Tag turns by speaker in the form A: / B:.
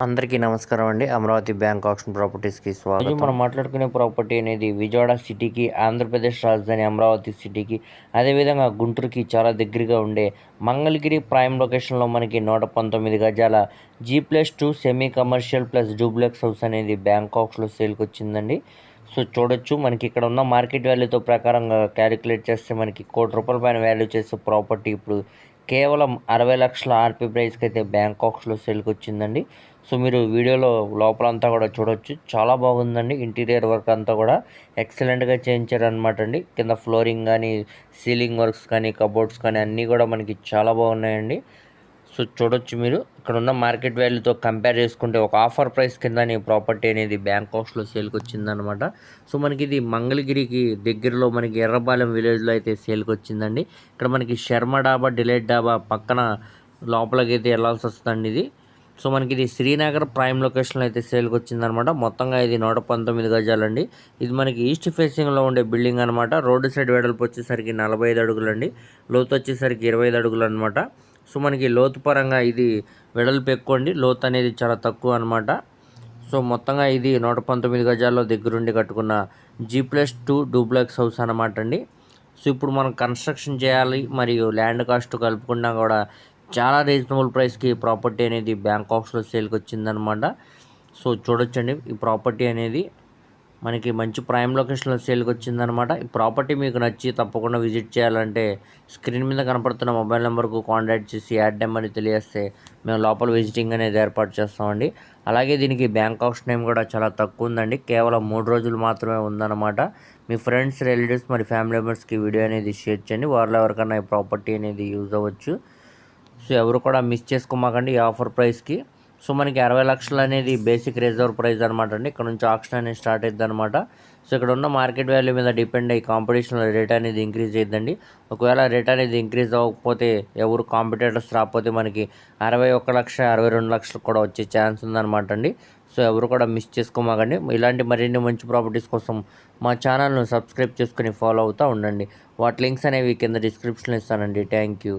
A: అందరికీ నమస్కారం అండి. అమరావతి బ్యాంక్ ఆక్షన్ ప్రాపర్టీస్కి
B: ఈరోజు
A: స్వాగతం.
B: మనం మాట్లాడుకునే ప్రాపర్టీ అనేది విజయవాడ సిటీకి, ఆంధ్రప్రదేశ్ రాజధాని అమరావతి సిటీకి, అదేవిధంగా గుంటూరుకి చాలా దగ్గరగా ఉండే మంగళగిరి ప్రైమ్ లొకేషన్లో మనకి 119 గజాల G+2 semi commercial plus duplex house అనేది బ్యాంక్ ఆక్స్లో సేల్కి వచ్చిందండి. సో చూడొచ్చు, మనకి ఇక్కడ ఉన్న మార్కెట్ వాల్యూతో ప్రకారంగా క్యాలిక్యులేట్ చేస్తే మనకి ₹1,00,00,000 పైన వాల్యూ చేసే ప్రాపర్టీ ఇప్పుడు కేవలం 60 లక్షల ఆర్పీ ప్రైస్కి అయితే బ్యాంక్ ఆక్స్లో సేల్కి వచ్చిందండి. సో మీరు వీడియోలో లోపలంతా కూడా చూడొచ్చు, చాలా బాగుందండి. ఇంటీరియర్ వర్క్ అంతా కూడా ఎక్సలెంట్గా చేయించారనమాట అండి. కింద ఫ్లోరింగ్ కానీ, సీలింగ్ వర్క్స్ కానీ, కబోర్డ్స్ కానీ అన్నీ కూడా మనకి చాలా బాగున్నాయండి. సో చూడొచ్చు, మీరు ఇక్కడ ఉన్న మార్కెట్ వాల్యూతో కంపేర్ చేసుకుంటే ఒక ఆఫర్ ప్రైస్ కింద ప్రాపర్టీ అనేది బ్యాంక్ ఆక్స్లో సేల్కి వచ్చిందనమాట. సో మనకి ఇది మంగళగిరికి దగ్గరలో మనకి ఎర్రపాలెం విలేజ్లో అయితే సేల్కి వచ్చిందండి. ఇక్కడ మనకి శర్మ డాబా, డిలైట్ డాబా పక్కన లోపలికి అయితే వెళ్ళాల్సి వస్తుందండి ఇది. సో మనకి ఇది శ్రీనగర్ ప్రైమ్ లొకేషన్లో అయితే సేల్కి వచ్చిందనమాట. మొత్తంగా ఇది 119 గజాలండి. ఇది మనకి ఈస్ట్ ఫేసింగ్లో ఉండే బిల్డింగ్ అనమాట. రోడ్డు సైడ్ వెడల్పు వచ్చేసరికి 45 అడుగులండి, లోతు వచ్చేసరికి 25 అడుగులు అనమాట. సో మనకి లోతు పరంగా ఇది వెడల్పు ఎక్కువ అండి, లోతు అనేది చాలా తక్కువ అనమాట. సో మొత్తంగా ఇది 119 గజాల్లో దగ్గరుండి కట్టుకున్న G+2 డూప్లెక్స్ హౌస్ అనమాట అండి. సో ఇప్పుడు మనం కన్స్ట్రక్షన్ చేయాలి మరియు ల్యాండ్ కాస్ట్ కలుపుకున్నా కూడా చాలా రీజనబుల్ ప్రైస్కి ప్రాపర్టీ అనేది బ్యాంక్ ఆక్స్లో సేల్కి వచ్చిందనమాట. సో చూడొచ్చండి, ఈ ప్రాపర్టీ అనేది మనకి మంచి ప్రైమ్ లొకేషన్లో సేల్కి వచ్చిందనమాట. ఈ ప్రాపర్టీ మీకు నచ్చి తప్పకుండా విజిట్ చేయాలంటే స్క్రీన్ మీద కనపడుతున్న మొబైల్ నెంబర్కు కాంటాక్ట్ చేసి యాడ్ నెంబర్ని తెలియజేస్తే మేము లోపల విజిటింగ్ అనేది ఏర్పాటు చేస్తామండి. అలాగే దీనికి బ్యాంక్ ఆక్షన్ టైం కూడా చాలా తక్కువ ఉందండి, కేవలం 3 రోజులు మాత్రమే ఉందన్నమాట. మీ ఫ్రెండ్స్, రిలేటివ్స్ మరి ఫ్యామిలీ మెంబర్స్కి వీడియో అనేది షేర్ చేయండి, వారిలో ఎవరికైనా ఈ ప్రాపర్టీ అనేది యూజ్ అవ్వచ్చు. సో ఎవరు కూడా మిస్ చేసుకోమాకండి ఈ ఆఫర్ ప్రైస్కి. సో మనకి 60 లక్షలు అనేది బేసిక్ రిజర్వ్ ప్రైస్ అనమాట అండి. ఇక్కడ నుంచి ఆక్షన్ అనేది స్టార్ట్ అవుతుంది అనమాట. సో ఇక్కడ ఉన్న మార్కెట్ వాల్యూ మీద డిపెండ్ అయ్యి కాంపిటీషన్లో రేట్ అనేది ఇంక్రీజ్ అవుతుందండి. ఒకవేళ రేట్ అనేది ఇంక్రీజ్ అవ్వకపోతే, ఎవరు కాంపిటేటర్స్ రాకపోతే మనకి 61 లక్ష, 62 లక్షలు కూడా వచ్చే ఛాన్స్ ఉందన్నమాట అండి. సో ఎవరు కూడా మిస్ చేసుకోమాకండి. ఇలాంటి మరిన్ని మంచి ప్రాపర్టీస్ కోసం మా ఛానల్ను సబ్స్క్రైబ్ చేసుకుని ఫాలో అవుతూ ఉండండి. వాటి లింక్స్ అనేవి కింద డిస్క్రిప్షన్లో ఇస్తానండి. Thank you.